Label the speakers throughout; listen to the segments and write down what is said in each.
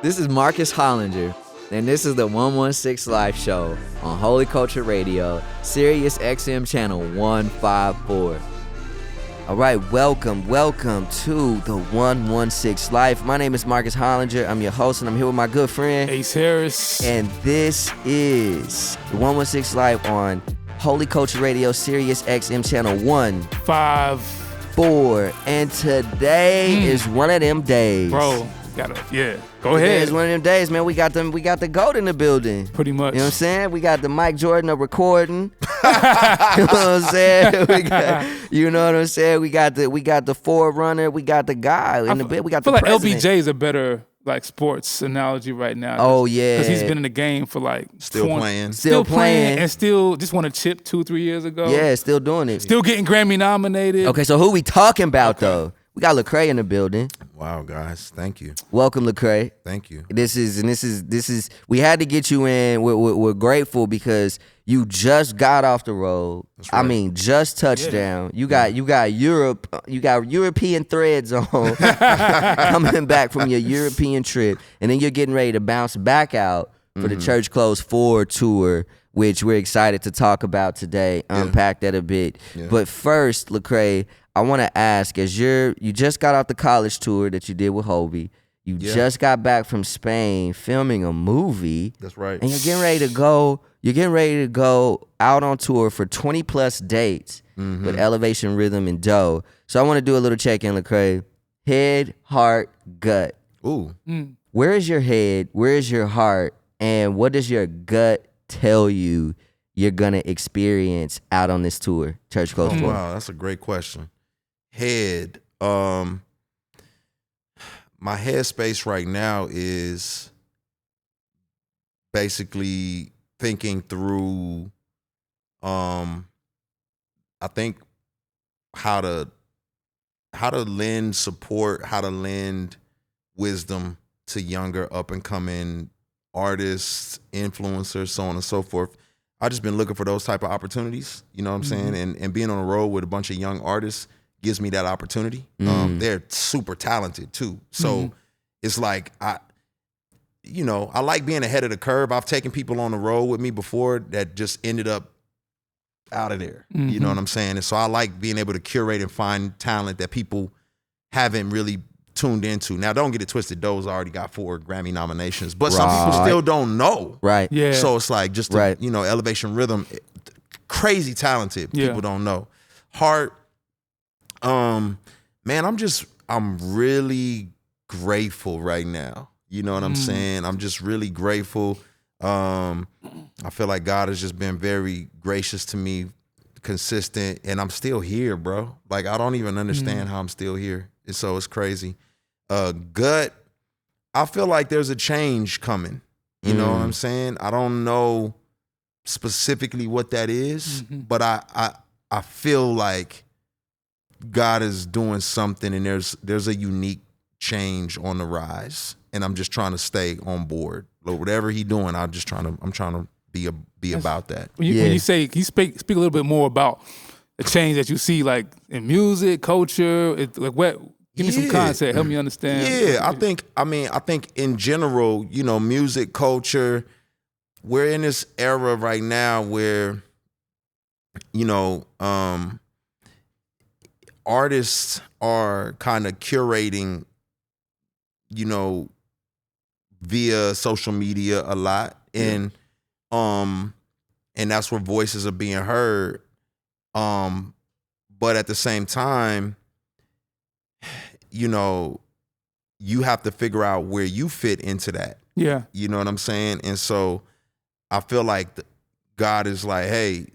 Speaker 1: This is Marcus Hollinger, and this is the 116 Live Show on Holy Culture Radio, SiriusXM channel 154.
Speaker 2: All right, welcome to the 116 Life. My name is Marcus Hollinger. I'm your host, and I'm here with my good friend
Speaker 3: Ace Harris.
Speaker 2: And this is the 116 Life on Holy Culture Radio, SiriusXM channel 154. And today is one of them days.
Speaker 3: Bro, go
Speaker 2: Today
Speaker 3: ahead.
Speaker 2: is one of them days, man. We got the GOAT in the building.
Speaker 3: Pretty much.
Speaker 2: You know what I'm saying? We got the Mike Jordan of recording. You know what I'm saying? You know what I'm saying? We got the forerunner. We got the guy in the bit. We got the president.
Speaker 3: I feel like LBJ is a better sports analogy right now.
Speaker 2: Oh yeah,
Speaker 3: because he's been in the game for
Speaker 2: still playing,
Speaker 3: and still just won a chip 2-3 years ago.
Speaker 2: Yeah, still doing it.
Speaker 3: Still getting Grammy nominated.
Speaker 2: Okay, so who we talking about though? We got Lecrae in the building.
Speaker 4: Wow, guys, thank you.
Speaker 2: Welcome, Lecrae.
Speaker 4: Thank you.
Speaker 2: This is. We had to get you in. We're grateful because you just got off the road.
Speaker 4: That's right.
Speaker 2: I mean, just touchdown. Yeah. You got Europe. You got European threads on coming back from your European trip, and then you're getting ready to bounce back out for the Church Clothes 4 tour, which we're excited to talk about today. Unpack that a bit. Yeah. But first, Lecrae, I want to ask, as you just got off the college tour that you did with Hobie, you just got back from Spain filming a movie.
Speaker 4: That's right.
Speaker 2: And you're getting ready to go out on tour for 20 plus dates with Elevation Rhythm and Dough. So I want to do a little check-in, Lecrae. Head, heart, gut.
Speaker 4: Ooh.
Speaker 2: Where is your head? Where is your heart? And what does your gut tell you you're going to experience out on this tour, Church Clothes 4?
Speaker 4: Wow, that's a great question. Head. My headspace right now is basically thinking through, I think how to lend support, how to lend wisdom to younger up and coming artists, influencers, so on and so forth. I've just been looking for those type of opportunities, you know what I'm saying? And being on the road with a bunch of young artists gives me that opportunity. They're super talented too. So it's like, I like being ahead of the curve. I've taken people on the road with me before that just ended up out of there. You know what I'm saying? And so I like being able to curate and find talent that people haven't really tuned into. Now, don't get it twisted. Doe's already got 4 Grammy nominations, but some people still don't know.
Speaker 2: Right.
Speaker 3: Yeah.
Speaker 4: So it's like just, Elevation Rhythm, crazy talented. People don't know. Heart, man, I'm really grateful right now. You know what I'm saying? I'm just really grateful. I feel like God has just been very gracious to me, consistent, and I'm still here, bro. Like, I don't even understand how I'm still here. And so it's crazy. Gut, I feel like there's a change coming. You know what I'm saying? I don't know specifically what that is, but I feel like God is doing something, and there's a unique change on the rise, and I'm just trying to stay on board. But whatever He's doing, I'm trying to be about that.
Speaker 3: When you say, can you speak a little bit more about the change that you see, like in music, culture, give me some context, help me understand.
Speaker 4: Yeah, I think in general, music, culture, we're in this era right now where, artists are kind of curating, via social media a lot, and that's where voices are being heard. But at the same time, you have to figure out where you fit into that.
Speaker 3: Yeah.
Speaker 4: You know what I'm saying? And so I feel like God is like, hey,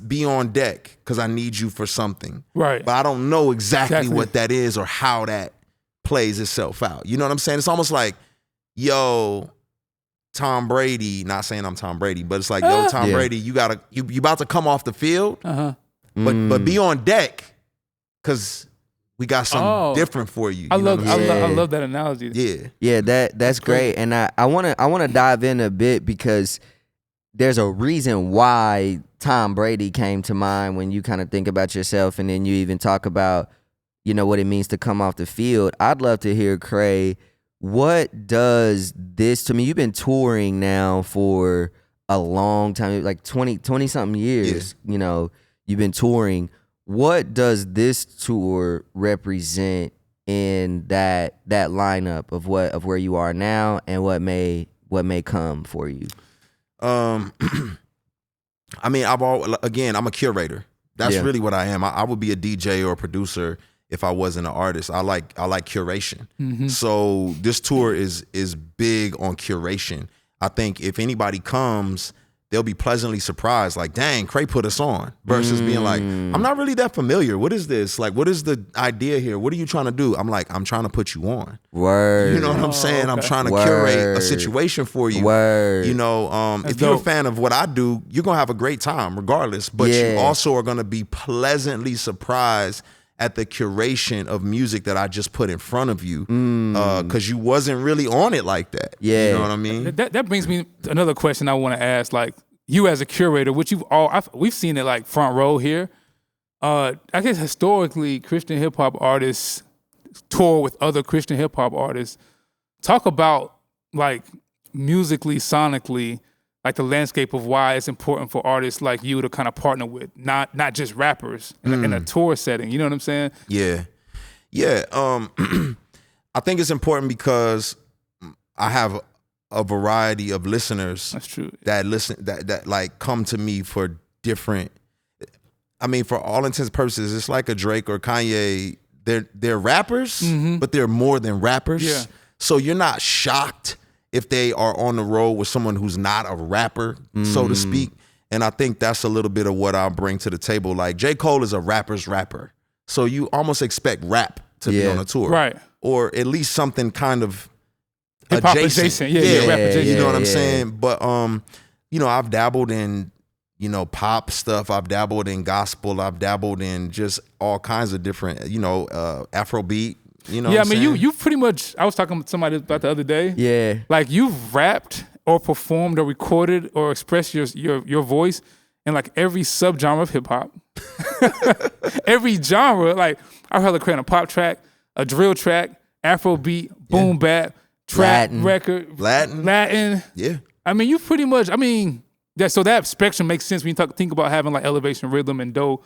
Speaker 4: be on deck because I need you for something.
Speaker 3: Right.
Speaker 4: But I don't know exactly what that is or how that plays itself out. You know what I'm saying? It's almost like, yo, Tom Brady, not saying I'm Tom Brady, but it's like, yo, Tom Brady, you about to come off the field, but be on deck because we got something different for you.
Speaker 3: I love that analogy.
Speaker 2: Yeah, that's great. And I wanna dive in a bit because there's a reason why Tom Brady came to mind when you kind of think about yourself, and then you even talk about, what it means to come off the field. I'd love to hear, Cray, what does this to me? You've been touring now for a long time, like 20 something years. You know, you've been touring. What does this tour represent in that lineup of where you are now and what may come for you?
Speaker 4: I mean, I'm a curator. That's really what I am. I would be a DJ or a producer if I wasn't an artist. I like curation.
Speaker 3: Mm-hmm.
Speaker 4: So this tour is big on curation. I think if anybody comes, they'll be pleasantly surprised, like, dang, Cray put us on, versus being like, I'm not really that familiar. What is this? Like, what is the idea here? What are you trying to do? I'm like, I'm trying to put you on.
Speaker 2: Word.
Speaker 4: You know what I'm saying?
Speaker 3: Okay.
Speaker 4: I'm trying to curate a situation for you.
Speaker 2: Word.
Speaker 4: You know, if you're a fan of what I do, you're going to have a great time regardless. But you also are going to be pleasantly surprised at the curation of music that I just put in front of you, because you wasn't really on it like that.
Speaker 2: Yeah.
Speaker 4: You know what I mean?
Speaker 3: That brings me to another question I want to ask. Like, you as a curator, which we've seen it like front row here. I guess historically, Christian hip hop artists tour with other Christian hip hop artists. Talk about like musically, sonically, like the landscape of why it's important for artists like you to kind of partner with, not just rappers in a tour setting. You know what I'm saying?
Speaker 4: Yeah. I think it's important because I have a variety of listeners.
Speaker 3: That's true.
Speaker 4: That listen that like come to me for different. I mean, for all intents and purposes, it's like a Drake or Kanye. They're rappers, but they're more than rappers.
Speaker 3: Yeah.
Speaker 4: So you're not shocked if they are on the road with someone who's not a rapper, so to speak. And I think that's a little bit of what I'll bring to the table. Like, J. Cole is a rapper's rapper. So you almost expect rap to be on a tour.
Speaker 3: Right.
Speaker 4: Or at least something kind of
Speaker 3: Hip-hop
Speaker 4: adjacent.
Speaker 3: Yeah, rap adjacent.
Speaker 4: You know what I'm saying? But, you know, I've dabbled in, you know, pop stuff. I've dabbled in gospel. I've dabbled in just all kinds of different, you know, Afrobeat. You know
Speaker 3: yeah,
Speaker 4: what
Speaker 3: I mean,
Speaker 4: saying?
Speaker 3: you pretty much, I was talking to somebody about the other day.
Speaker 2: Yeah.
Speaker 3: Like, you've rapped or performed or recorded or expressed your voice in like every subgenre of hip hop. Every genre. Like, I heard Lecrae on a pop track, a drill track, Afrobeat, boom bap, trap,
Speaker 2: Latin.
Speaker 3: record,
Speaker 4: Latin. Yeah.
Speaker 3: I mean, you pretty much, I mean, so that spectrum makes sense when you think about having like elevation, rhythm, and dough.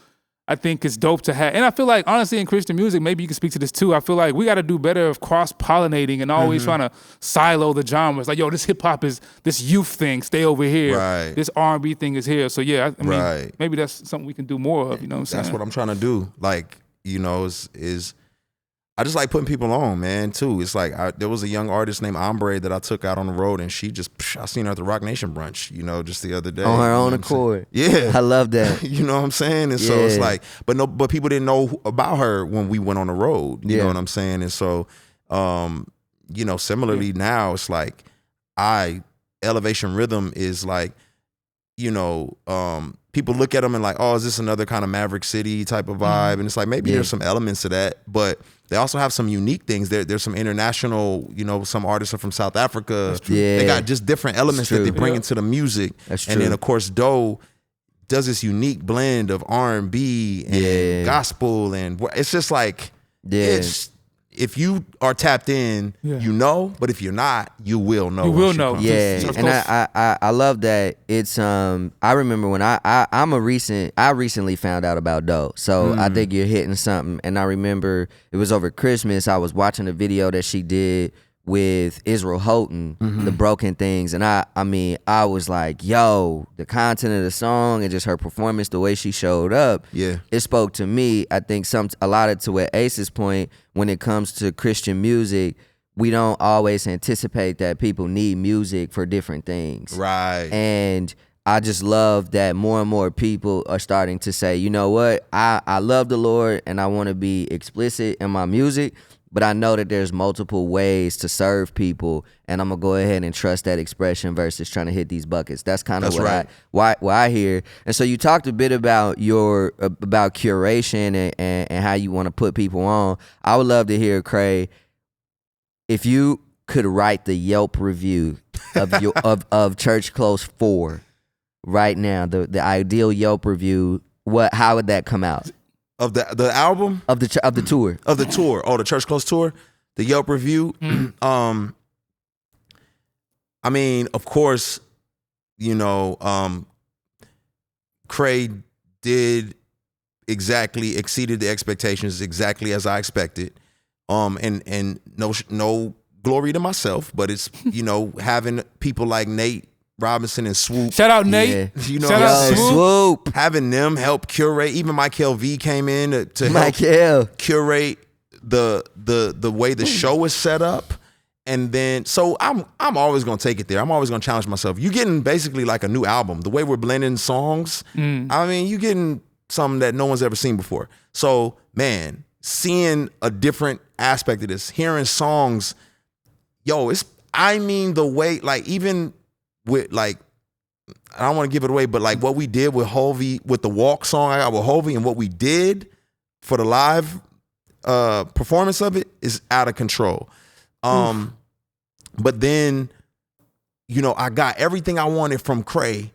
Speaker 3: I think it's dope to have. And I feel like, honestly, in Christian music, maybe you can speak to this too. I feel like we got to do better of cross-pollinating and always trying to silo the genres. Like, yo, this hip-hop is this youth thing. Stay over here.
Speaker 4: Right.
Speaker 3: This R&B thing is here. So, yeah, I mean,
Speaker 4: Right.
Speaker 3: maybe that's something we can do more of, you know what I'm saying?
Speaker 4: That's what I'm trying to do. Like, you know, is I just like putting people on, man, too. It's like there was a young artist named Ombre that I took out on the road, and she just, I seen her at the Rock Nation brunch, you know, just the other day.
Speaker 2: On her
Speaker 4: You know
Speaker 2: own
Speaker 4: what I'm
Speaker 2: accord.
Speaker 4: saying? Yeah.
Speaker 2: I love that.
Speaker 4: You know what I'm saying? And so it's
Speaker 2: Yeah.
Speaker 4: like, but people didn't know about her when we went on the road. You
Speaker 2: Yeah.
Speaker 4: know what I'm saying? And so, you know, similarly now it's like Elevation Rhythm is like, you know, people look at them and like, oh, is this another kind of Maverick City type of vibe? And it's like, maybe there's some elements to that, but they also have some unique things. There's some international, you know, some artists are from South Africa.
Speaker 2: Yeah.
Speaker 4: They got just different elements that they bring into the music.
Speaker 2: That's
Speaker 4: And
Speaker 2: true.
Speaker 4: then of course, Doe does this unique blend of R&B and gospel, and it's just like, it's, if you are tapped in, you know, but if you're not, you will know.
Speaker 3: You will know.
Speaker 2: Yeah,
Speaker 3: Church
Speaker 2: and
Speaker 3: Clothes.
Speaker 2: I love that. It's I remember when I recently found out about Doe, so I think you're hitting something. And I remember it was over Christmas. I was watching a video that she did with Israel Houghton, The Broken Things, and I mean I was like, yo, the content of the song and just her performance, the way she showed up, it spoke to me. I think a lot of to what Ace's point, when it comes to Christian music, we don't always anticipate that people need music for different things.
Speaker 4: Right.
Speaker 2: And I just love that more and more people are starting to say, you know what, I love the Lord and I want to be explicit in my music, but I know that there's multiple ways to serve people, and I'm gonna go ahead and trust that expression versus trying to hit these buckets. That's kind of what I hear. And so you talked a bit about about curation and how you want to put people on. I would love to hear, Cray, if you could write the Yelp review of your of Church Clothes 4 right now, the ideal Yelp review, how would that come out?
Speaker 4: Of the album?
Speaker 2: Of the tour.
Speaker 4: Of the tour. Oh, the Church Clothes tour. the Yelp review. I mean, of course, you know, Lecrae did exceeded the expectations exactly as I expected. And no glory to myself, but it's, you know, having people like Nate Robinson and Swoop.
Speaker 3: Shout out Nate.
Speaker 4: You know,
Speaker 3: Shout out
Speaker 2: Swoop.
Speaker 4: having them help curate. Even Michael V came in to help curate the way the show is set up. And then, so I'm always gonna take it there. I'm always gonna challenge myself. You're getting basically like a new album. The way we're blending songs, I mean, you're getting something that no one's ever seen before. So, man, seeing a different aspect of this, hearing songs, I mean, the way, like, even with, like, I don't want to give it away, but like what we did with Hovey, with the Walk song I got with Hovey, and what we did for the live performance of it is out of control. But then, you know, I got everything I wanted from Lecrae,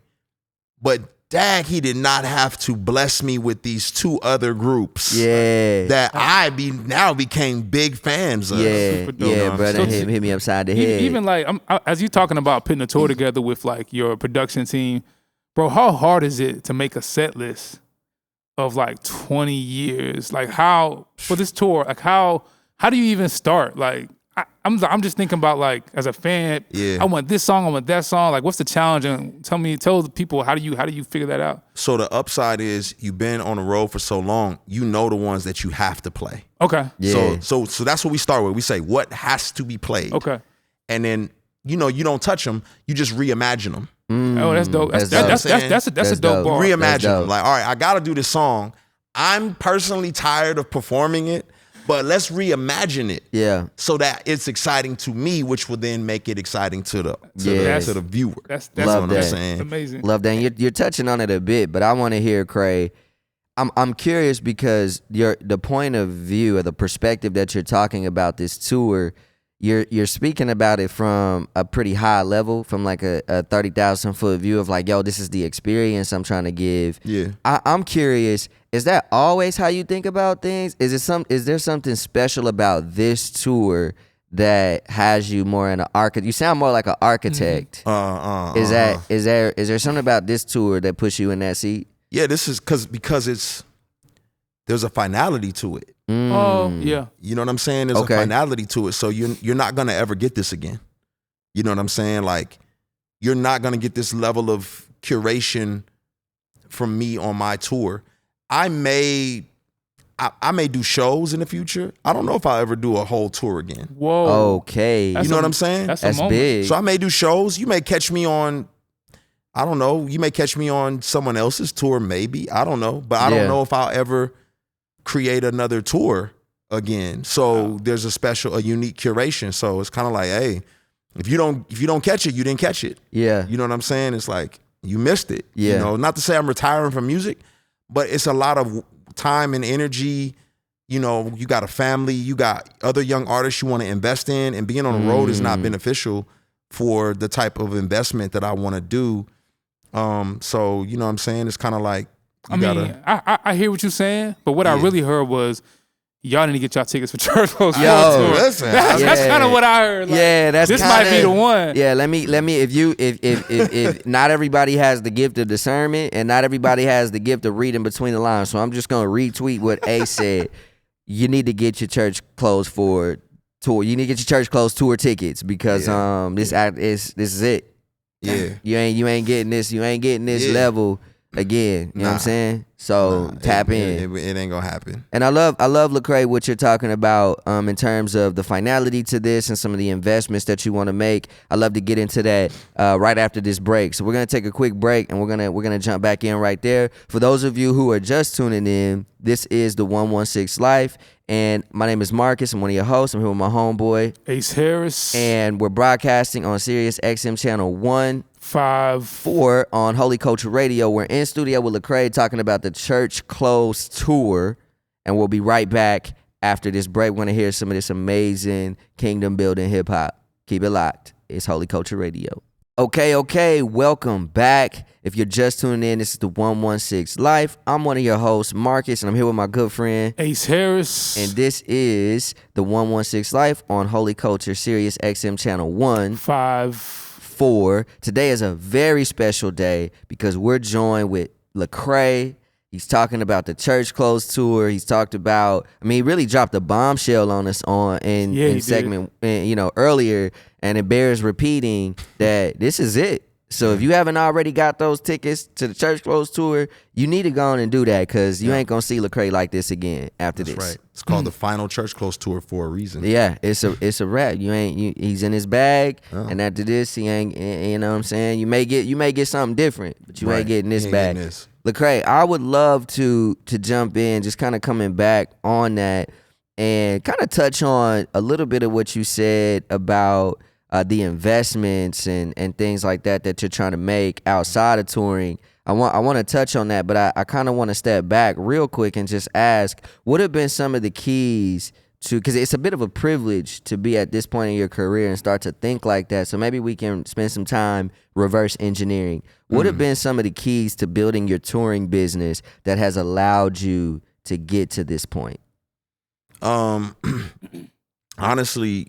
Speaker 4: but dag, he did not have to bless me with these two other groups that I now became big fans of.
Speaker 2: Brother, so hit me upside the head.
Speaker 3: Even like, as you talking about putting a tour together with like your production team, bro, how hard is it to make a set list of like 20 years? Like how, for this tour, like how do you even start? Like, I'm just thinking about, like, as a fan, I want this song, I want that song. Like, what's the challenge? And tell the people, how do you figure that out?
Speaker 4: So the upside is you've been on the road for so long, you know the ones that you have to play.
Speaker 3: Okay.
Speaker 2: Yeah.
Speaker 4: So that's what we start with. We say what has to be played.
Speaker 3: Okay.
Speaker 4: And then, you know, you don't touch them, you just reimagine them.
Speaker 3: Oh, that's dope. That's a dope bar.
Speaker 4: Reimagine them. Like, all right, I got to do this song. I'm personally tired of performing it, but let's reimagine it.
Speaker 2: Yeah.
Speaker 4: So that it's exciting to me, which will then make it exciting to the viewer.
Speaker 3: That's
Speaker 2: Love
Speaker 3: what
Speaker 2: that.
Speaker 3: I'm saying. Amazing.
Speaker 2: Love that. And you're touching on it a bit, but I want to hear, Lecrae. I'm curious because the point of view or the perspective that you're talking about this tour, you're speaking about it from a pretty high level, from like a 30,000 foot view of like, yo, this is the experience I'm trying to give.
Speaker 4: Yeah.
Speaker 2: I'm curious, is that always how you think about things? Is there something special about this tour that has you more in an architect? You sound more like an architect. Is there something about this tour that puts you in that seat?
Speaker 4: Yeah, this is because there's a finality to it.
Speaker 3: Oh, yeah.
Speaker 4: You know what I'm saying? There's a finality to it. So you're not gonna ever get this again. You know what I'm saying? Like, you're not gonna get this level of curation from me on my tour. I may do shows in the future. I don't know if I'll ever do a whole tour again.
Speaker 3: Whoa.
Speaker 2: Okay.
Speaker 4: You know what I'm saying?
Speaker 3: That's
Speaker 2: big.
Speaker 4: So I may do shows. You may catch me on, I don't know, you may catch me on someone else's tour, maybe. I don't know. But I don't know if I'll ever create another tour again. So there's a unique curation. So it's kind of like, hey, if you don't catch it, you didn't catch it.
Speaker 2: Yeah.
Speaker 4: You know what I'm saying? It's like you missed it.
Speaker 2: Yeah.
Speaker 4: You know, not to say I'm retiring from music, but it's a lot of time and energy. You know, you got a family, you got other young artists you want to invest in, and being on the road is not beneficial for the type of investment that I want to do. So, you know what I'm saying? It's kind of like,
Speaker 3: I hear what you're saying, but what I really heard was y'all need to get y'all tickets for Church Clothes.
Speaker 4: Listen,
Speaker 3: that's kind of what I heard. Like, this might be the one.
Speaker 2: Yeah, let me. If not everybody has the gift of discernment, and not everybody has the gift of reading between the lines, so I'm just gonna retweet what A said. You need to get your Church Clothes for tour. You need to get your Church Clothes tour tickets because this is it.
Speaker 4: Yeah,
Speaker 2: you ain't getting this. You ain't getting this level again. You know what I'm saying? So tap in.
Speaker 4: It ain't gonna happen.
Speaker 2: And I love Lecrae, what you're talking about in terms of the finality to this and some of the investments that you want to make. I love to get into that right after this break. So we're gonna take a quick break and we're gonna jump back in right there. For those of you who are just tuning in, this is the 116 Life. And my name is Marcus. I'm one of your hosts. I'm here with my homeboy
Speaker 3: Ace Harris.
Speaker 2: And we're broadcasting on SiriusXM channel 154 on Holy Culture Radio. We're in studio with Lecrae talking about the Church Clothes Tour. And we'll be right back after this break. We're going to hear some of this amazing kingdom building hip hop. Keep it locked. It's Holy Culture Radio. Okay, welcome back. If you're just tuning in, this is the 116 Life. I'm one of your hosts, Marcus, and I'm here with my good friend
Speaker 3: Ace Harris.
Speaker 2: And this is the 116 Life on Holy Culture, SiriusXM channel 154. Today is a very special day because we're joined with Lecrae. He's talking about the Church Clothes tour. He's talked about, he really dropped a bombshell on us in segment, earlier, and it bears repeating that this is it. So if you haven't already got those tickets to the Church Clothes tour, you need to go on and do that because you ain't gonna see Lecrae like this again after this.
Speaker 4: That's right. It's called the final Church Clothes tour for a reason.
Speaker 2: Yeah, it's a wrap. He's in his bag, and after this, he ain't. You know what I'm saying? You may get something different, but you ain't getting this bag. Lecrae, I would love to jump in, just kind of coming back on that and kind of touch on a little bit of what you said about the investments and things like that you're trying to make outside of touring. I want to touch on that, but I kind of want to step back real quick and just ask, what have been some of the keys to, because it's a bit of a privilege to be at this point in your career and start to think like that. So maybe we can spend some time reverse engineering. What have been some of the keys to building your touring business that has allowed you to get to this point?
Speaker 4: Honestly,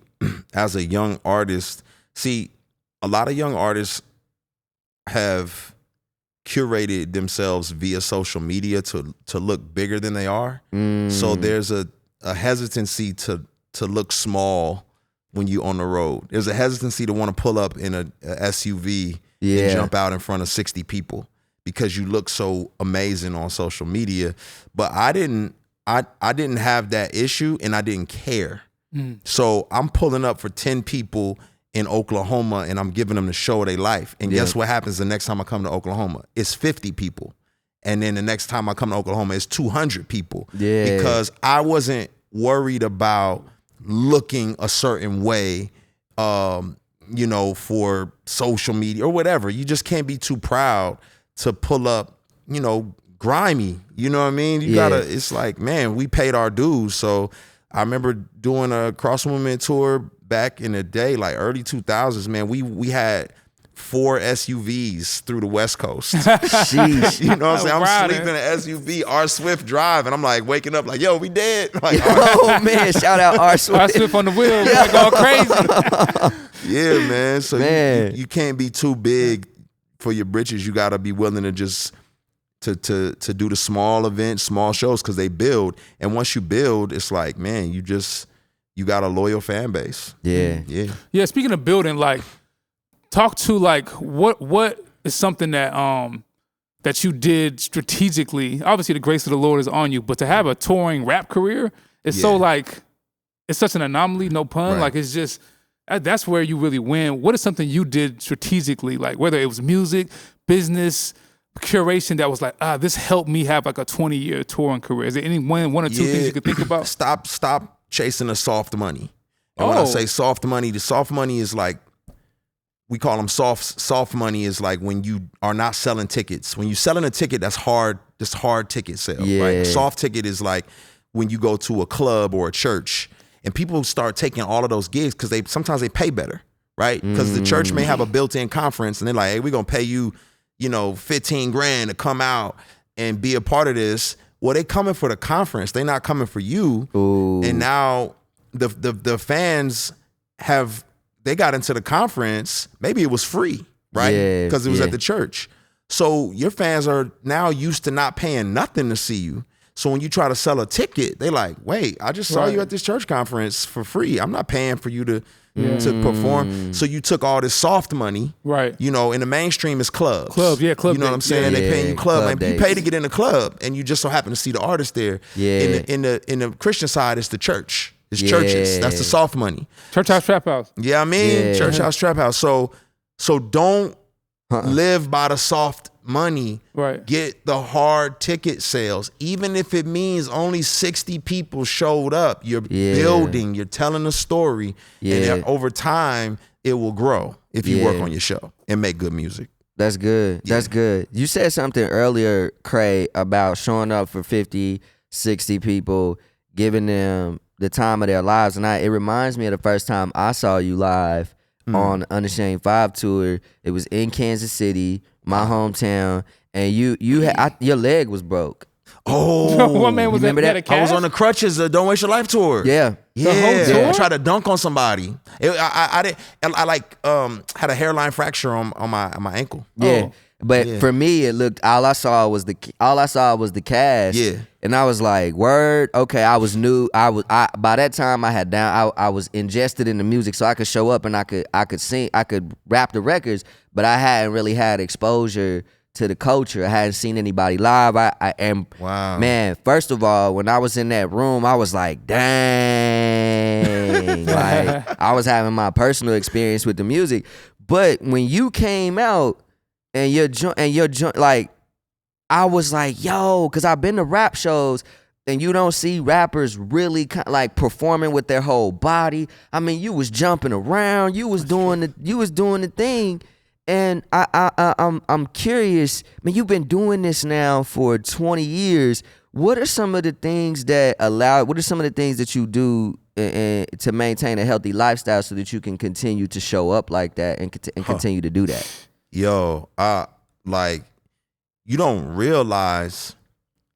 Speaker 4: as a young artist, see, a lot of young artists have curated themselves via social media to look bigger than they are. So there's a hesitancy to look small when you on the road. There's a hesitancy to want to pull up in a SUV and jump out in front of 60 people because you look so amazing on social media. But I didn't have that issue, and I didn't care. So I'm pulling up for 10 people in Oklahoma, and I'm giving them the show of their life. And guess what happens the next time I come to Oklahoma? It's 50 people. And then the next time I come to Oklahoma, it's 200 people. Yeah. Because I wasn't worried about looking a certain way, for social media or whatever. You just can't be too proud to pull up, grimy. You know what I mean? You gotta, it's like, man, we paid our dues. So I remember doing a Cross Movement tour back in the day, like early 2000s, man. We had 4 SUVs through the West Coast.
Speaker 2: Sheesh.
Speaker 4: You know what I'm saying? I'm sleeping in an SUV, R Swift drive, and I'm like waking up like, yo, we dead. Like,
Speaker 2: oh man, shout out R Swift.
Speaker 3: R Swift on the wheel, like all crazy.
Speaker 4: Yeah, man. So you can't be too big for your britches. You gotta be willing to just to do the small events, small shows, because they build. And once you build, it's like, man, you got a loyal fan base.
Speaker 2: Yeah.
Speaker 3: Speaking of building, like, talk to like what is something that that you did strategically. Obviously, the grace of the Lord is on you, but to have a touring rap career is so like, it's such an anomaly. No pun. Like, it's just that's where you really win. What is something you did strategically, like whether it was music, business, curation, that was like, this helped me have like a 20-year touring career? Is there any one or two things you could think about?
Speaker 4: Stop chasing the soft money. And when I say soft money, the soft money is like, we call them soft money is like when you are not selling tickets. When you're selling a ticket, that's hard ticket sale, right? Soft ticket is like when you go to a club or a church and people start taking all of those gigs because sometimes they pay better, right? Because the church may have a built-in conference and they're like, hey, we're going to pay you, $15,000 to come out and be a part of this. Well, they coming for the conference. They not coming for you.
Speaker 2: Ooh.
Speaker 4: And now the fans they got into the conference. Maybe it was free, right? Because it was at the church. So your fans are now used to not paying nothing to see you. So when you try to sell a ticket, they like, wait, I just saw you at this church conference for free. I'm not paying for you to perform. So you took all this soft money, right? In the mainstream is clubs.
Speaker 3: Club.
Speaker 4: You know what I'm saying? They paying you club. Like, you pay to get in the club, and you just so happen to see the artist there. In the Christian side, it's the church. It's churches. That's the soft money.
Speaker 3: Church house, trap house.
Speaker 4: Church house, trap house. So don't live by the soft money.
Speaker 3: Right.
Speaker 4: Get the hard ticket sales. Even if it means only 60 people showed up, you're building, you're telling a story. And over time, it will grow if you work on your show and make good music.
Speaker 2: That's good. That's good. You said something earlier, Crae, about showing up for 50, 60 people, giving them the time of their lives. And it reminds me of the first time I saw you live on Unashamed 5 tour. It was in Kansas City, my hometown, and your leg was broke.
Speaker 4: Oh,
Speaker 3: what man was
Speaker 2: remember that?
Speaker 4: I was on the crutches. Don't Waste Your Life tour.
Speaker 2: Yeah.
Speaker 3: The whole tour?
Speaker 4: I tried to dunk on somebody. I had a hairline fracture on my ankle.
Speaker 2: Yeah.
Speaker 3: Oh.
Speaker 2: But for me, it looked. All I saw was the cast.
Speaker 4: Yeah.
Speaker 2: And I was like, "Word, okay." I was new. By that time I was ingested in the music, so I could show up and I could sing, I could rap the records, but I hadn't really had exposure to the culture. I hadn't seen anybody live.
Speaker 4: Wow.
Speaker 2: Man, first of all, when I was in that room, I was like, dang. Like, I was having my personal experience with the music. But when you came out and you're like, I was like, yo, because I've been to rap shows and you don't see rappers really like performing with their whole body. I mean, you was jumping around, you was doing the thing. And I'm curious. I mean, you've been doing this now for 20 years. What are some of the things that you do to maintain a healthy lifestyle so that you can continue to show up like that and continue to do that?
Speaker 4: Yo, like, you don't realize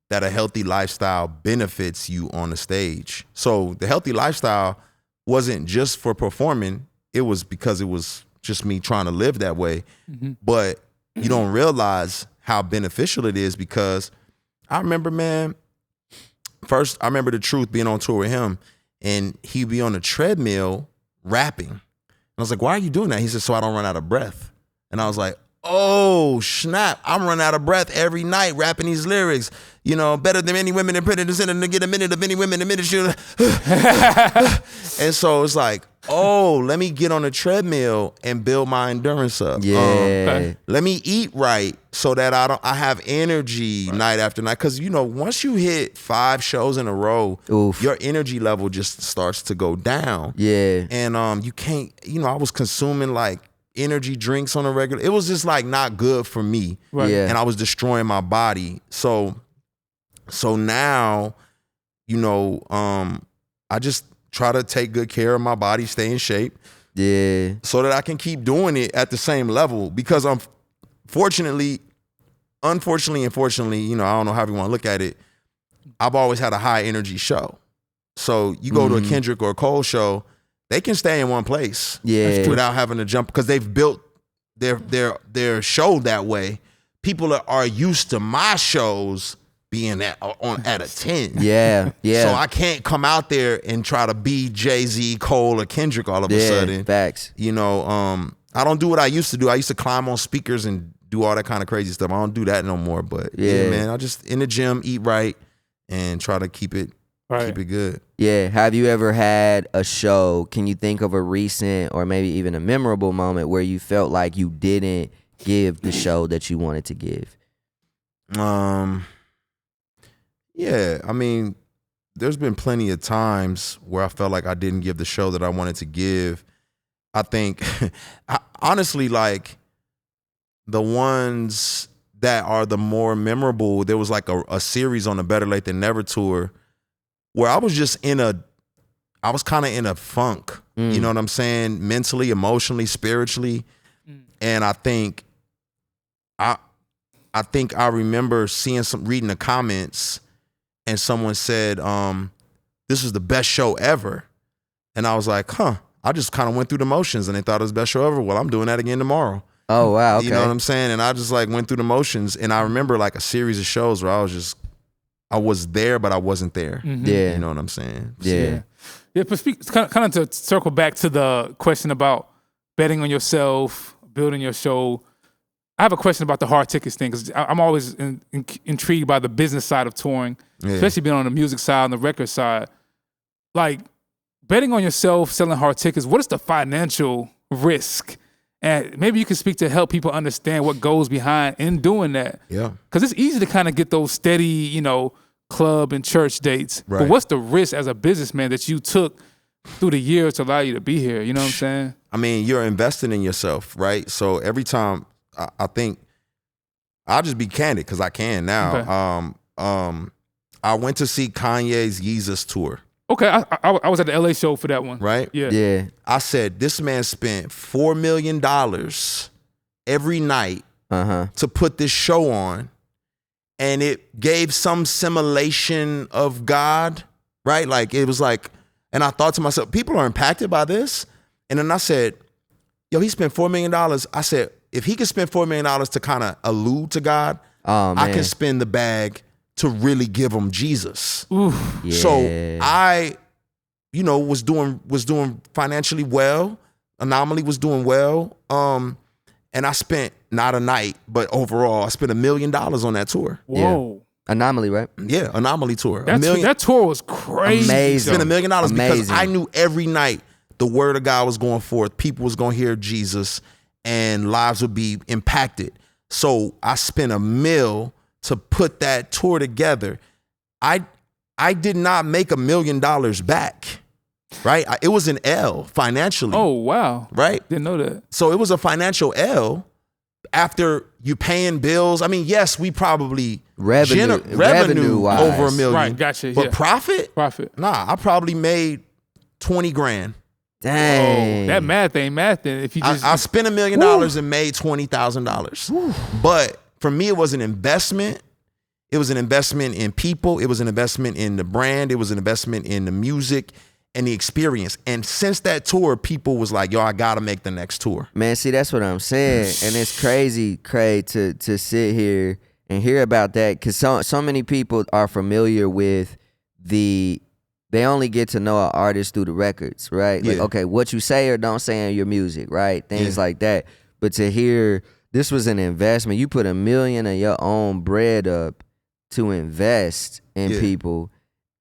Speaker 4: that a healthy lifestyle benefits you on the stage. So the healthy lifestyle wasn't just for performing. It was because it was just me trying to live that way. Mm-hmm. But you don't realize how beneficial it is, because I remember, man, first I remember The Truth being on tour with him, and he'd be on the treadmill rapping. And I was like, why are you doing that? He said, so I don't run out of breath. And I was like, oh, snap. I'm running out of breath every night rapping these lyrics. You know, better than any women in prison to get a minute of any women in minute. And so it's like, oh, let me get on the treadmill and build my endurance up.
Speaker 2: Yeah.
Speaker 4: Let me eat right so that I have energy night after night. Because, you know, once you hit 5 shows in a row, your energy level just starts to go down.
Speaker 2: Yeah.
Speaker 4: And you can't, you know, I was consuming like energy drinks on a regular. It was just like not good for me.
Speaker 3: Right.
Speaker 2: Yeah.
Speaker 4: And I was destroying my body. So now, you know, I just try to take good care of my body, stay in shape.
Speaker 2: Yeah.
Speaker 4: So that I can keep doing it at the same level. Because unfortunately, you know, I don't know how you want to look at it, I've always had a high energy show. So you go to a Kendrick or a Cole show, they can stay in one place without having to jump, because they've built their show that way. People are used to my shows being at a 10.
Speaker 2: Yeah.
Speaker 4: So I can't come out there and try to be Jay-Z, Cole, or Kendrick all of a sudden.
Speaker 2: Facts.
Speaker 4: You know, I don't do what I used to do. I used to climb on speakers and do all that kind of crazy stuff. I don't do that no more. But yeah, man, I just in the gym, eat right, and try to keep it good.
Speaker 2: Yeah. Have you ever had a show? Can you think of a recent or maybe even a memorable moment where you felt like you didn't give the show that you wanted to give?
Speaker 4: Yeah, I mean, there's been plenty of times where I felt like I didn't give the show that I wanted to give. I think, honestly, like the ones that are the more memorable, there was like a series on the Better Late Than Never tour where I was just kind of in a funk, you know what I'm saying? Mentally, emotionally, spiritually. And I think I remember reading the comments, and someone said, this was the best show ever. And I was like, I just kind of went through the motions, and they thought it was the best show ever. Well, I'm doing that again tomorrow.
Speaker 2: Oh, wow. Okay.
Speaker 4: You know what I'm saying? And I just like went through the motions, and I remember like a series of shows where I was there, but I wasn't there.
Speaker 3: Mm-hmm.
Speaker 2: Yeah.
Speaker 4: You know what I'm saying?
Speaker 2: Yeah.
Speaker 3: Yeah, but kind of to circle back to the question about betting on yourself, building your show, I have a question about the hard tickets thing, because I'm always intrigued by the business side of touring, especially being on the music side and the record side. Like, betting on yourself, selling hard tickets, what is the financial risk? And maybe you can speak to help people understand what goes behind in doing that.
Speaker 4: Yeah.
Speaker 3: Because it's easy to kind of get those steady, you know, club and church dates.
Speaker 4: Right.
Speaker 3: But what's the risk as a businessman that you took through the years to allow you to be here? You know what I'm saying?
Speaker 4: I mean, you're investing in yourself, right? So every time, I think, I'll just be candid because I can now.
Speaker 3: Okay.
Speaker 4: I went to see Kanye's Yeezus tour.
Speaker 3: Okay, I was at the LA show for that one.
Speaker 4: Right?
Speaker 2: Yeah.
Speaker 4: I said, this man spent $4 million every night to put this show on, and it gave some simulation of God, right? Like, it was like, and I thought to myself, people are impacted by this. And then I said, yo, he spent $4 million. I said, if he could spend $4 million to kind of allude to God, I can spend the bag to really give him Jesus.
Speaker 3: Oof.
Speaker 2: Yeah.
Speaker 4: So I, was doing financially well. Anomaly was doing well. And I spent not a night, but overall, I spent $1 million on that tour.
Speaker 3: Whoa.
Speaker 2: Anomaly, right?
Speaker 4: Yeah, Anomaly tour.
Speaker 3: That tour was crazy.
Speaker 2: Amazing.
Speaker 4: I spent $1 million because
Speaker 2: Amazing.
Speaker 4: I knew every night the word of God was going forth. People was going to hear Jesus and lives would be impacted. So I spent $1 million to put that tour together. I did not make $1 million back, right? It was an L financially.
Speaker 3: Oh, wow.
Speaker 4: Right?
Speaker 3: Didn't know that.
Speaker 4: So it was a financial L after you paying bills. I mean, yes, we probably revenue over $1 million.
Speaker 3: Right, gotcha.
Speaker 4: But
Speaker 3: yeah.
Speaker 4: profit? Nah, I probably made 20 grand.
Speaker 2: Dang.
Speaker 3: Oh, that math ain't math then. If you just
Speaker 4: I spent $1 million and made $20,000. But for me, it was an investment. It was an investment in people. It was an investment in the brand. It was an investment in the music and the experience. And since that tour, people was like, yo, I gotta make the next tour.
Speaker 2: Man, see, that's what I'm saying. And it's crazy, Craig, to sit here and hear about that, because so many people are familiar with they only get to know an artist through the records, right? Like, okay, what you say or don't say in your music, right? Things like that. But to hear this was an investment, you put $1 million of your own bread up to invest in people,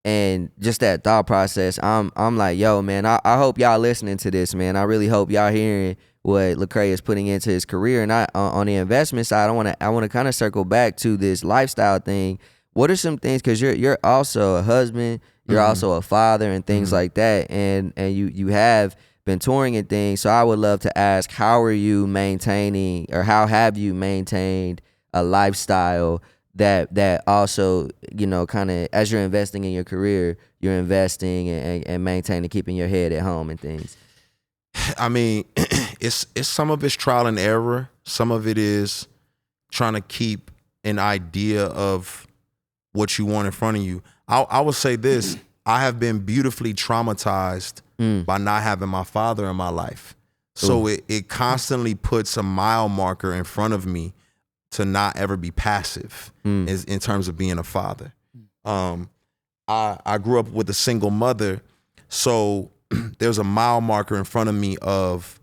Speaker 2: and just that thought process, I'm like, yo, man, I hope y'all listening to this, man. I really hope y'all hearing what Lecrae is putting into his career. And on the investment side, I want to kind of circle back to this lifestyle thing. What are some things, because you're also a husband, you're also a father and things like that, and you have been touring and things. So I would love to ask, how are you maintaining, or how have you maintained a lifestyle that also, kind of, as you're investing in your career, you're investing and maintaining, keeping your head at home and things?
Speaker 4: I mean, it's some of it's trial and error. Some of it is trying to keep an idea of what you want in front of you. I will say this: I have been beautifully traumatized by not having my father in my life. So it constantly puts a mile marker in front of me to not ever be passive in terms of being a father. I grew up with a single mother, so there's a mile marker in front of me of,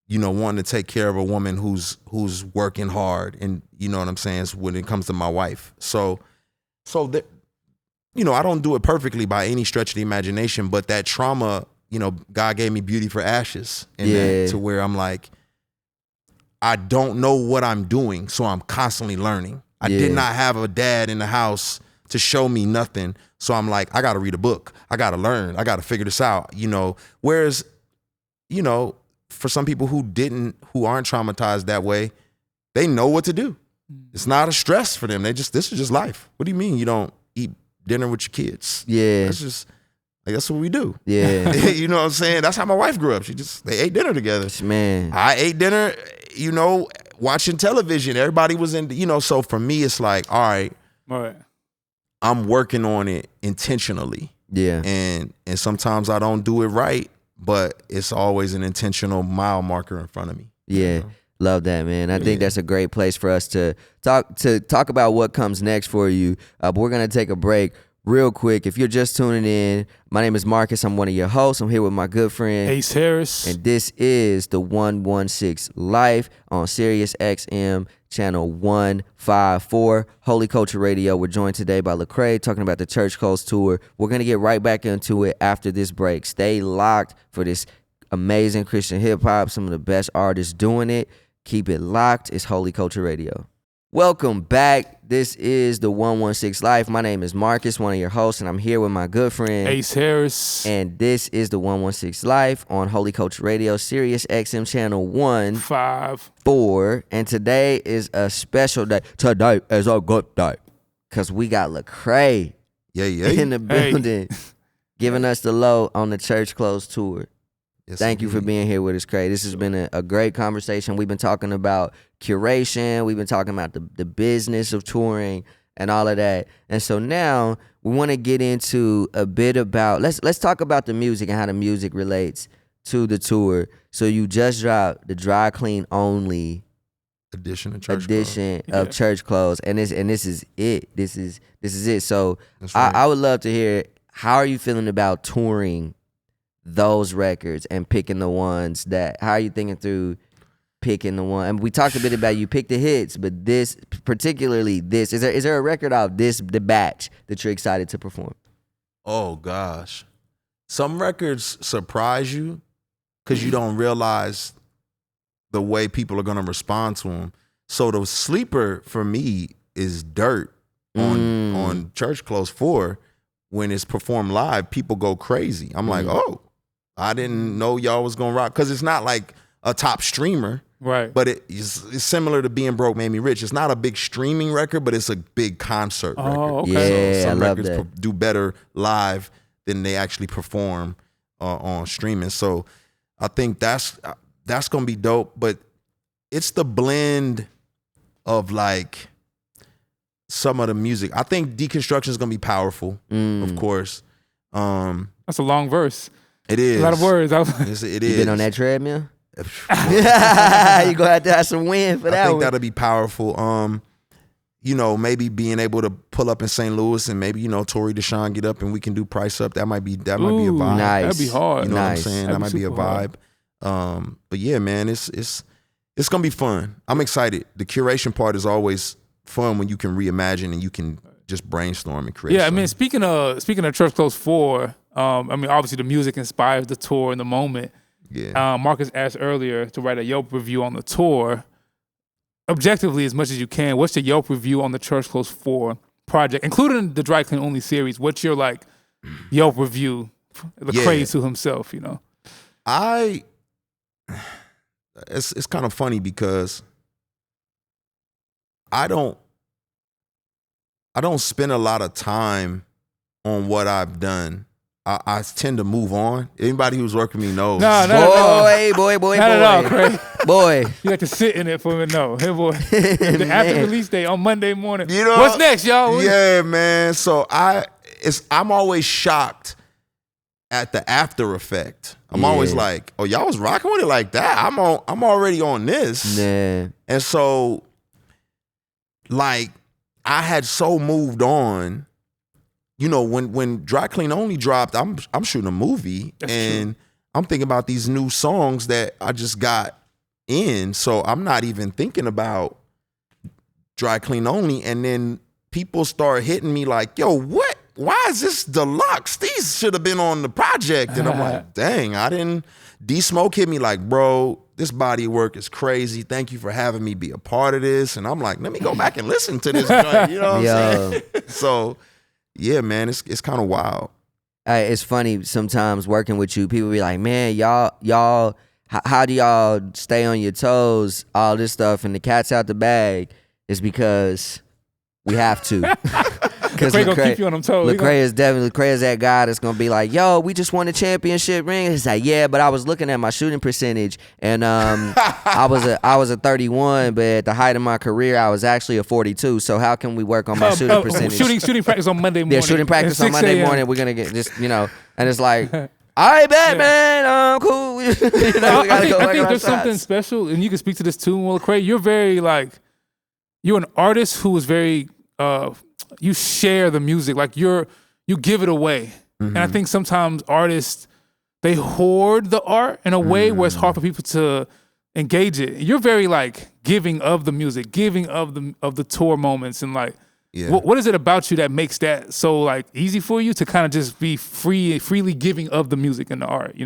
Speaker 4: wanting to take care of a woman who's working hard, and you know what I'm saying, when it comes to my wife. So that, I don't do it perfectly by any stretch of the imagination, but that trauma, God gave me beauty for ashes, and that, to where I'm like, I don't know what I'm doing, so I'm constantly learning. I did not have a dad in the house to show me nothing, so I'm like, I got to read a book. I got to learn. I got to figure this out, Whereas, for some people who aren't traumatized that way, they know what to do. It's not a stress for them. This is just life. What do you mean you don't eat dinner with your kids?
Speaker 2: Yeah.
Speaker 4: That's what we do.
Speaker 2: Yeah.
Speaker 4: You know what I'm saying? That's how my wife grew up. They ate dinner together.
Speaker 2: Man.
Speaker 4: I ate dinner, watching television. Everybody was in, so for me, it's like, all right, I'm working on it intentionally.
Speaker 2: Yeah.
Speaker 4: And sometimes I don't do it right, but it's always an intentional mile marker in front of me.
Speaker 2: Yeah. Love that, man. I think that's a great place for us to talk about what comes next for you. But we're going to take a break real quick. If you're just tuning in, my name is Marcus. I'm one of your hosts. I'm here with my good friend
Speaker 3: Ace Harris.
Speaker 2: And this is the 116 Life on SiriusXM channel 154, Holy Culture Radio. We're joined today by Lecrae, talking about the Church Clothes tour. We're going to get right back into it after this break. Stay locked for this amazing Christian hip hop, some of the best artists doing it. Keep it locked. It's Holy Culture Radio. Welcome back. This is the 116 Life. My name is Marcus, one of your hosts, and I'm here with my good friend
Speaker 3: Ace Harris.
Speaker 2: And this is the 116 Life on Holy Culture Radio, SiriusXM channel 154. And today is a special day. Today is a good day because we got Lecrae in the building. giving us the low on the Church Clothes tour.
Speaker 4: Yes,
Speaker 2: Thank you for
Speaker 4: indeed.
Speaker 2: being here with us, Craig. This has been a great conversation. We've been talking about curation. We've been talking about the business of touring and all of that. And so now we want to get into a bit about, let's talk about the music and how the music relates to the tour. So you just dropped the dry clean only
Speaker 4: Edition of Church
Speaker 2: of Church Clothes, and this is it. This is it. So
Speaker 4: That's right.
Speaker 2: I would love to hear, how are you feeling about touring those records and picking the ones that, how are you thinking through picking the one? And we talked a bit about you pick the hits, but this, particularly this, is there a record out the batch that you're excited to perform?
Speaker 4: Oh gosh, some records surprise you because you don't realize the way people are gonna respond to them. So the sleeper for me is Dirt on Church Clothes 4. When it's performed live, people go crazy. I'm like, oh, I didn't know y'all was gonna rock, because it's not like a top streamer.
Speaker 3: Right.
Speaker 4: But it's similar to Being Broke Made Me Rich. It's not a big streaming record, but it's a big concert record.
Speaker 3: Okay.
Speaker 2: Yeah,
Speaker 4: So some
Speaker 2: I love
Speaker 4: records
Speaker 2: that.
Speaker 4: do better live than they actually perform on streaming. So I think that's gonna be dope. But it's the blend of like some of the music. I think Deconstruction is gonna be powerful, of course.
Speaker 3: That's a long verse.
Speaker 4: It is
Speaker 3: A lot of words.
Speaker 4: It
Speaker 2: You
Speaker 4: is.
Speaker 2: been on that treadmill? You gonna have to have some wind for
Speaker 4: I
Speaker 2: that
Speaker 4: think
Speaker 2: one.
Speaker 4: that'll be powerful. Maybe being able to pull up in St. Louis and maybe, Tory Deshaun get up and we can do Price Up. That might be a
Speaker 3: Ooh,
Speaker 4: vibe.
Speaker 2: Nice.
Speaker 3: That'd be hard.
Speaker 4: You know what I'm
Speaker 2: Nice.
Speaker 4: saying?
Speaker 3: That'd
Speaker 4: That might be a
Speaker 3: super hard.
Speaker 4: vibe. But yeah, man, it's gonna be fun. I'm excited. The curation part is always fun when you can reimagine and you can just brainstorm and create.
Speaker 3: Yeah, I mean, speaking of Church Clothes 4, obviously the music inspires the tour in the moment.
Speaker 4: Yeah.
Speaker 3: Marcus asked earlier to write a Yelp review on the tour. Objectively, as much as you can, what's the Yelp review on the Church Clothes 4 project, including the Dry Clean Only series? What's your Yelp review? Lecrae to himself,
Speaker 4: It's kind of funny because I don't spend a lot of time on what I've done. I tend to move on. Anybody who's working with me knows.
Speaker 3: No, not at all.
Speaker 2: Boy.
Speaker 3: Not at all, Craig.
Speaker 2: Boy.
Speaker 3: You have to sit in it for a no. Hey, boy. The after release day on Monday morning.
Speaker 4: You know,
Speaker 3: What's next, y'all?
Speaker 4: Yeah, man. So I'm always shocked at the after effect. I'm always like, oh, y'all was rocking with it like that. I'm already on this.
Speaker 2: Nah.
Speaker 4: And so, I had so moved on. When Dry Clean Only dropped, I'm shooting a movie.
Speaker 3: That's
Speaker 4: and true. I'm thinking about these new songs that I just got in. So I'm not even thinking about Dry Clean Only. And then people start hitting me like, yo, what? Why is this deluxe? These should have been on the project. And I'm like, dang, I didn't. D-Smoke hit me like, bro, this body work is crazy. Thank you for having me be a part of this. And I'm like, let me go back and listen to this joint. You know what I'm saying? So, yeah, man, it's kind of wild.
Speaker 2: It's funny sometimes working with you. People be like, man, y'all, how do y'all stay on your toes? All this stuff, and the cat's out the bag is because we have to. Because
Speaker 3: Lecrae gonna keep you on them toes.
Speaker 2: Lecrae is that guy that's gonna be like, yo, we just won a championship ring. It's like, yeah, but I was looking at my shooting percentage, and I was a 31, but at the height of my career, I was actually a 42. So how can we work on my shooting percentage?
Speaker 3: Shooting practice on Monday morning.
Speaker 2: Yeah, shooting practice on
Speaker 3: 6
Speaker 2: Monday
Speaker 3: a.m.
Speaker 2: morning. We're gonna get this, and it's like, all right, man, cool. We gotta
Speaker 3: I
Speaker 2: go
Speaker 3: think
Speaker 2: work on
Speaker 3: there's something
Speaker 2: shots.
Speaker 3: special, and you can speak to this too, Lecrae. You're very you're an artist who is very you share the music, you give it away. And I think sometimes artists, they hoard the art in a way where it's hard for people to engage it. You're very giving of the music, giving of the tour moments, and what is it about you that makes that so easy for you to kind of just be freely giving of the music and the art,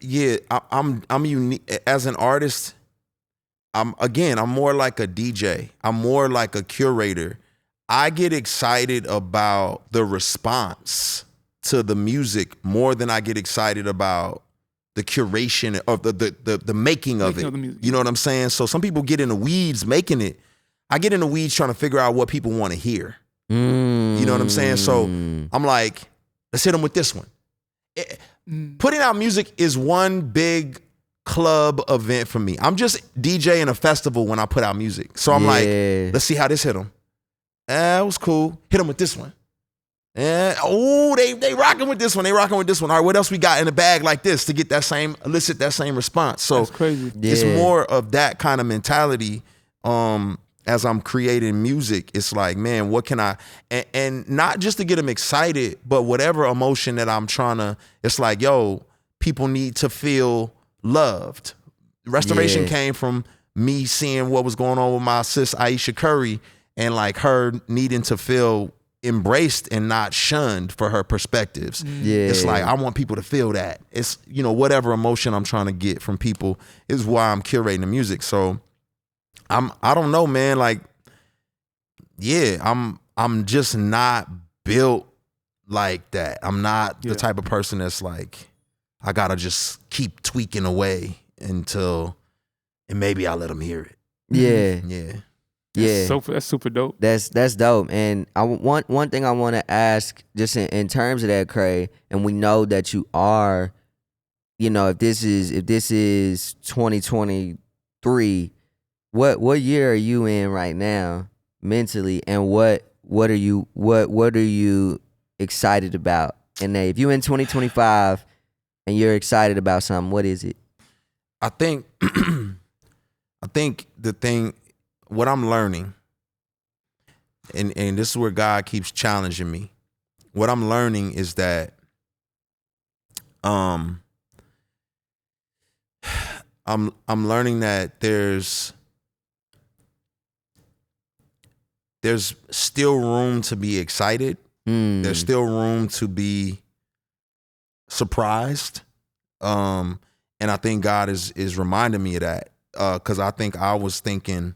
Speaker 4: Yeah, I'm unique as an artist. I'm more like a DJ. I'm more like a curator. I get excited about the response to the music more than I get excited about the curation of the making of it.
Speaker 3: Of the music.
Speaker 4: You know what I'm saying? So some people get in the weeds making it. I get in the weeds trying to figure out what people want to hear. You know what I'm saying? So I'm like, let's hit them with this one. putting out music is one big club event for me. I'm just DJing a festival when I put out music. So I'm like, let's see how this hit them. It was cool. Hit them with this one. They rocking with this one. They rocking with this one. All right, what else we got in the bag like this to get that same, elicit that same response? So
Speaker 3: that's crazy.
Speaker 4: It's more of that kind of mentality. As I'm creating music, it's like, man, what can I, and not just to get them excited, but whatever emotion that I'm trying to, it's like, yo, people need to feel loved. Restoration came from me seeing what was going on with my sis Aisha Curry, and like her needing to feel embraced and not shunned for her perspectives. It's like, I want people to feel that. It's, whatever emotion I'm trying to get from people is why I'm curating the music. So I don't know, man. Like, I'm just not built like that. I'm not the type of person that's like, I gotta just keep tweaking away until, and maybe I'll let them hear it.
Speaker 3: That's super dope.
Speaker 2: That's dope. And one thing I want to ask, just in terms of that, Cray, and we know that you are, if this is 2023. What year are you in right now mentally, and what are you excited about? And if you're in 2025 and you're excited about something, what is it?
Speaker 4: I think the thing, what I'm learning, and this is where God keeps challenging me. What I'm learning is that I'm learning that there's still room to be excited. There's still room to be surprised. And I think God is reminding me of that. Because I think I was thinking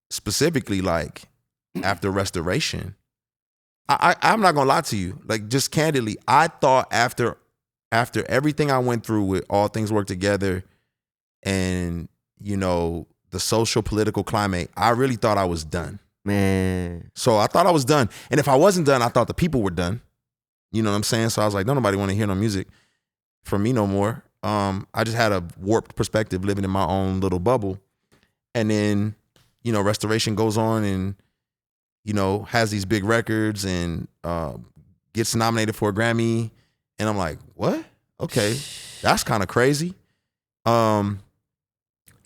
Speaker 4: specifically like after Restoration. I'm not gonna lie to you. Like, just candidly, I thought after everything I went through with All Things Work Together and, the social political climate, I really thought I was done.
Speaker 2: Man.
Speaker 4: So I thought I was done. And if I wasn't done, I thought the people were done. You know what I'm saying? So I was like, don't nobody want to hear no music from me no more. I just had a warped perspective living in my own little bubble. And then, Restoration goes on and, has these big records and gets nominated for a Grammy. And I'm like, what? Okay, that's kind of crazy. And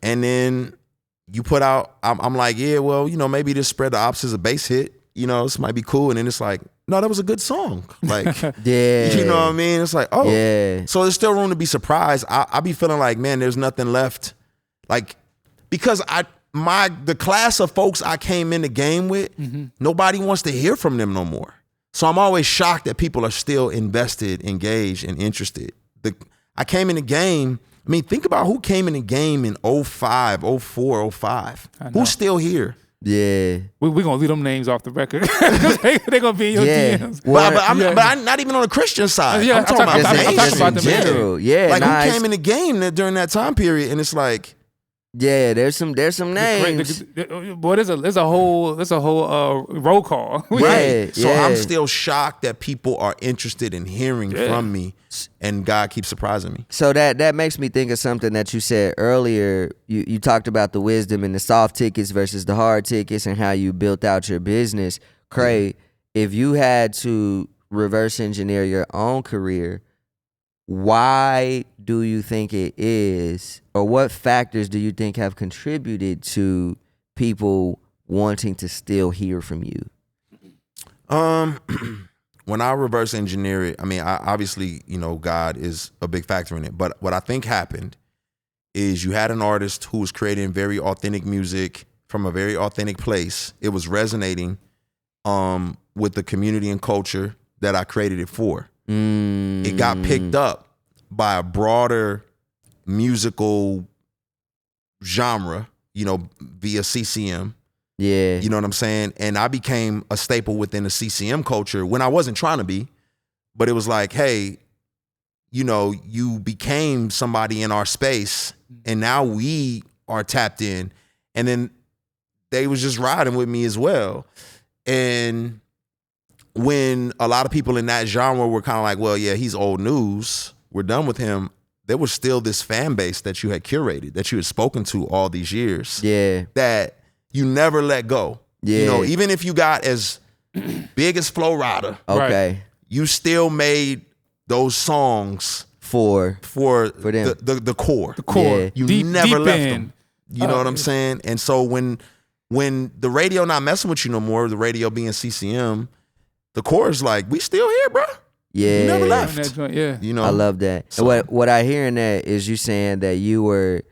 Speaker 4: then you put out, I'm like, yeah, well, maybe this Spread the Opposites a bass hit. This might be cool. And then it's like, no, that was a good song. Like, you know what I mean? It's like, oh, so there's still room to be surprised. I be feeling like, man, there's nothing left. Like, because the class of folks I came in the game with, nobody wants to hear from them no more. So I'm always shocked that people are still invested, engaged, and interested. I came in the game. I mean, think about who came in the game in 05, 04, 05. Who's still here?
Speaker 2: Yeah.
Speaker 3: We're going to leave them names off the record. They're going to be in your DMs.
Speaker 4: But I'm not even on the Christian side.
Speaker 3: I'm
Speaker 4: talking about
Speaker 2: in general. Like,
Speaker 4: who came in the game during that time period, and it's like,
Speaker 2: yeah, there's some names.
Speaker 3: Boy, there's a whole roll call.
Speaker 4: Right. So I'm still shocked that people are interested in hearing from me, and God keeps surprising me.
Speaker 2: So that makes me think of something that you said earlier. You talked about the wisdom in the soft tickets versus the hard tickets and how you built out your business. Cray, if you had to reverse engineer your own career, why do you think it is, or what factors do you think have contributed to people wanting to still hear from you?
Speaker 4: When I reverse engineer it, I mean, obviously, God is a big factor in it. But what I think happened is you had an artist who was creating very authentic music from a very authentic place. It was resonating with the community and culture that I created it for. It got picked up by a broader musical genre, via CCM.
Speaker 2: Yeah.
Speaker 4: You know what I'm saying? And I became a staple within the CCM culture when I wasn't trying to be, but it was like, hey, you became somebody in our space and now we are tapped in. And then they was just riding with me as well. And when a lot of people in that genre were kind of like, well, yeah, he's old news, we're done with him, there was still this fan base that you had curated, that you had spoken to all these years.
Speaker 2: Yeah.
Speaker 4: That you never let go.
Speaker 2: Yeah.
Speaker 4: You know, even if you got as big as Flo Rida,
Speaker 2: Okay.
Speaker 4: you still made those songs
Speaker 2: For
Speaker 4: them. The core.
Speaker 3: The core.
Speaker 2: Yeah.
Speaker 4: You never left them. You know what I'm saying? And so when the radio not messing with you no more, the radio being CCM, the core is like, we still here, bro.
Speaker 2: Yeah.
Speaker 4: You never left.
Speaker 3: Yeah.
Speaker 4: You know,
Speaker 2: I love that.
Speaker 4: So-
Speaker 2: And what I hear in that is you saying that you were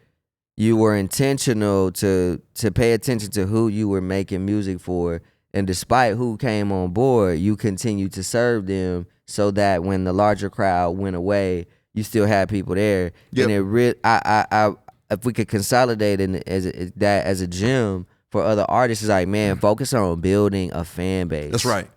Speaker 2: intentional to pay attention to who you were making music for, and despite who came on board, you continued to serve them so that when the larger crowd went away, you still had people there.
Speaker 4: Yep.
Speaker 2: And it I if we could consolidate it as a gym for other artists, it's like, man, focus on building a fan base.
Speaker 4: That's right.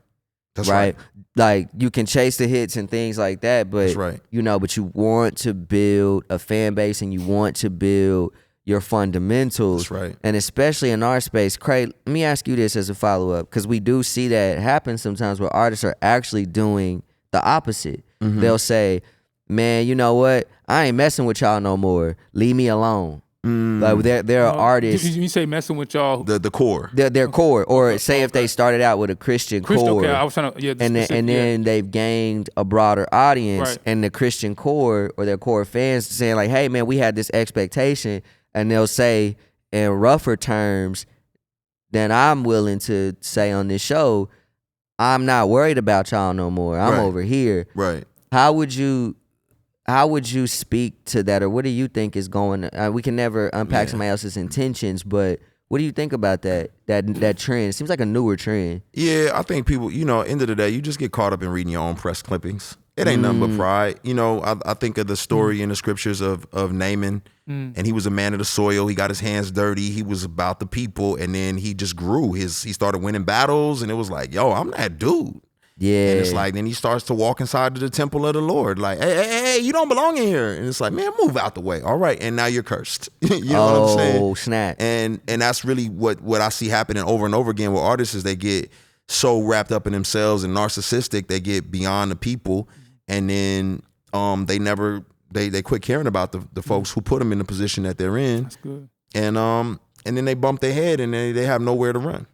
Speaker 4: That's
Speaker 2: right. Like, you can chase the hits and things like that, but
Speaker 4: That's right.
Speaker 2: you know, but you want to build a fan base and you want to build your fundamentals.
Speaker 4: That's right.
Speaker 2: And especially in our space, Craig, let me ask you this as a follow-up, because we do see that happen sometimes where artists are actually doing the opposite.
Speaker 4: Mm-hmm.
Speaker 2: They'll say, man, you know what? I ain't messing with y'all no more. Leave me alone. Like, there are artists.
Speaker 3: You say messing with y'all.
Speaker 4: The core.
Speaker 2: Their core, or say if they started out with a Christian core,
Speaker 3: Okay, I was trying to, yeah.
Speaker 2: and then they've gained a broader audience,
Speaker 3: Right.
Speaker 2: and the Christian core or their core fans saying like, hey man, we had this expectation, and they'll say in rougher terms than I'm willing to say on this show, I'm not worried about y'all no more. I'm
Speaker 4: Right.
Speaker 2: over here.
Speaker 4: Right.
Speaker 2: How would you speak to that, or what do you think is going? We can never unpack somebody else's intentions, but what do you think about that trend? It seems like a newer trend.
Speaker 4: Yeah, I think people, you know, end of the day, you just get caught up in reading your own press clippings. It ain't nothing but pride. You know, I think of the story in the scriptures of Naaman, and he was a man of the soil. He got his hands dirty. He was about the people, and then he just grew. He started winning battles, and it was like, yo, I'm that dude.
Speaker 2: Yeah.
Speaker 4: And it's like, then he starts to walk inside to the temple of the Lord. Like, hey, you don't belong in here. And it's like, man, move out the way. All right. And now you're cursed. You know what I'm saying?
Speaker 2: Oh, snap.
Speaker 4: And that's really what I see happening over and over again with artists is they get so wrapped up in themselves and narcissistic, they get beyond the people. And then they quit caring about the folks who put them in the position that they're in.
Speaker 3: That's good.
Speaker 4: And then they bump their head and they have nowhere to run.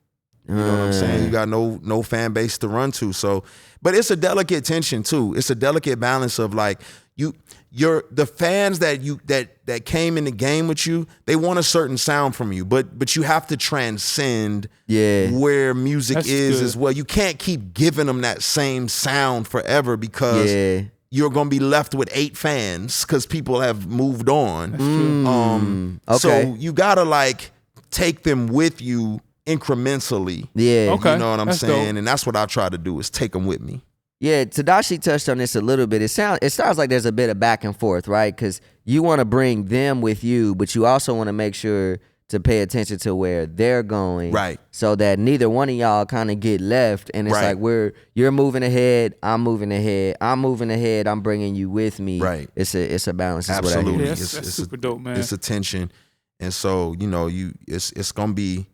Speaker 4: You know what I'm saying? You got no fan base to run to. So, but it's a delicate tension too. It's a delicate balance of like the fans that came in the game with you, they want a certain sound from you, but you have to transcend where music
Speaker 3: That's
Speaker 4: is
Speaker 3: good.
Speaker 4: as well. You can't keep giving them that same sound forever because you're gonna be left with 8 fans because people have moved on.
Speaker 2: Okay.
Speaker 4: So you gotta like take them with you incrementally.
Speaker 2: Yeah.
Speaker 3: Okay.
Speaker 4: You know what I'm
Speaker 3: That's
Speaker 4: saying?
Speaker 3: dope.
Speaker 4: And that's what I try to do is take them with me.
Speaker 2: Yeah, Tadashi touched on this a little bit. It sounds like there's a bit of back and forth, right? Because you want to bring them with you, but you also want to make sure to pay attention to where they're going,
Speaker 4: Right.
Speaker 2: So that neither one of y'all kind of get left, and it's
Speaker 4: Right.
Speaker 2: like you're moving ahead, I'm moving ahead, I'm bringing you with me.
Speaker 4: Right.
Speaker 2: It's a balance. Is
Speaker 4: Absolutely.
Speaker 2: What I hear.
Speaker 3: Yeah, that's super dope, man.
Speaker 4: It's a tension. And so, you know, it's gonna be,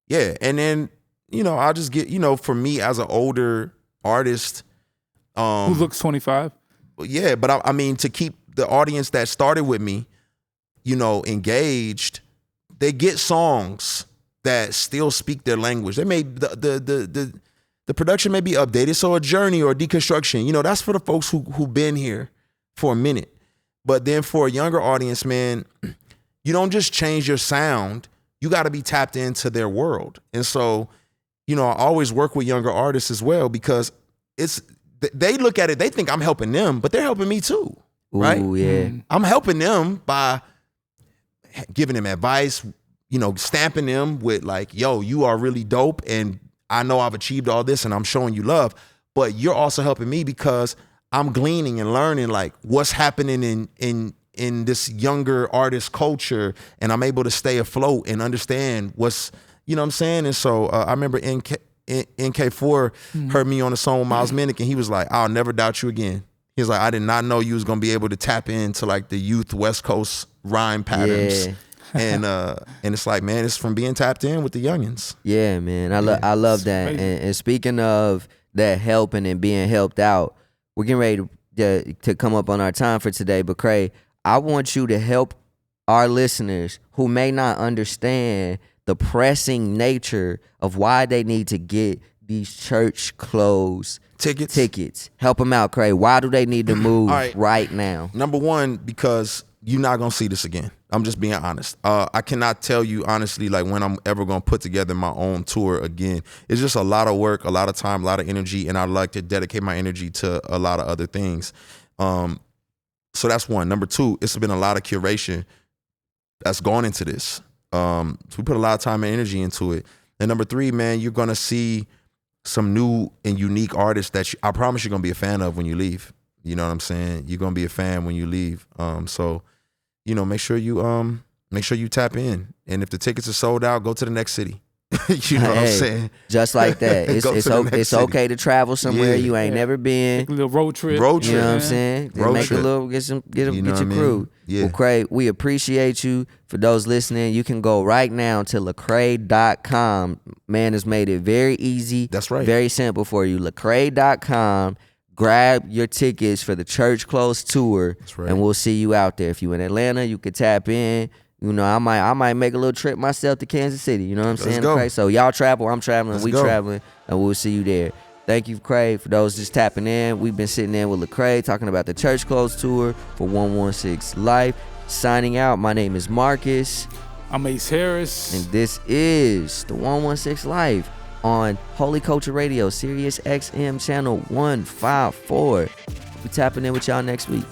Speaker 4: yeah. And then, you know, I'll just get, you know, for me as an older artist,
Speaker 3: Who looks 25?
Speaker 4: yeah, but I mean, to keep the audience that started with me, you know, engaged, they get songs that still speak their language. They may the production may be updated, so a journey or a deconstruction, you know, that's for the folks who been here for a minute. But then for a younger audience, man, you don't just change your sound. You got to be tapped into their world. And so, you know, I always work with younger artists as well because they look at it, they think I'm helping them, but they're helping me too, right?
Speaker 2: Ooh, yeah.
Speaker 4: I'm helping them by giving them advice, you know, stamping them with like, yo, you are really dope and I know I've achieved all this and I'm showing you love, but you're also helping me because I'm gleaning and learning like what's happening in this younger artist culture, and I'm able to stay afloat and understand what's, you know what I'm saying? And so I remember NK4 heard me on the song with Miles Minnick, and he was like, I'll never doubt you again. He was like, I did not know you was gonna be able to tap into like the youth West Coast rhyme patterns.
Speaker 2: Yeah.
Speaker 4: And it's like, man, it's from being tapped in with the youngins.
Speaker 2: Yeah, man. I love that.
Speaker 3: amazing.
Speaker 2: And speaking of that helping and being helped out. We're getting ready to come up on our time for today, but Craig, I want you to help our listeners who may not understand the pressing nature of why they need to get these church clothes tickets. Help them out, Craig. Why do they need to move right now?
Speaker 4: Number one, because you're not gonna see this again. I'm just being honest. I cannot tell you honestly, like, when I'm ever gonna put together my own tour again. It's just a lot of work, a lot of time, a lot of energy, and I'd like to dedicate my energy to a lot of other things. So that's one. Number two, it's been a lot of curation that's gone into this. So we put a lot of time and energy into it. And number three, man, you're gonna see some new and unique artists that I promise you're gonna be a fan of when you leave. You know what I'm saying? You're gonna be a fan when you leave. So, you know, make sure you tap in. And if the tickets are sold out, go to the next city. You know what I'm saying?
Speaker 2: Just like that. It's okay to travel somewhere you ain't never been.
Speaker 3: Take a little road trip.
Speaker 2: You know what I'm saying? Get your crew.
Speaker 4: Yeah.
Speaker 2: Well, Craig, we appreciate you. For those listening, you can go right now to Lecrae.com. Man has made it very easy.
Speaker 4: That's right.
Speaker 2: Very simple for you. Lecrae.com. Grab your tickets for the Church Clothes tour.
Speaker 4: That's right.
Speaker 2: And we'll see you out there. If you in Atlanta, you could tap in. You know, I might make a little trip myself to Kansas City. You know what I'm saying?
Speaker 4: Go.
Speaker 2: Craig? So y'all travel, I'm traveling,
Speaker 4: Let's
Speaker 2: we
Speaker 4: go.
Speaker 2: traveling, and we'll see you there. Thank you, Craig. For those just tapping in, we've been sitting in with Lecrae talking about the Church Clothes tour for 116 Life. Signing out, my name is Marcus.
Speaker 3: I'm Ace Harris.
Speaker 2: And this is the 116 Life on Holy Culture Radio, Sirius XM channel 154. We'll be tapping in with y'all next week.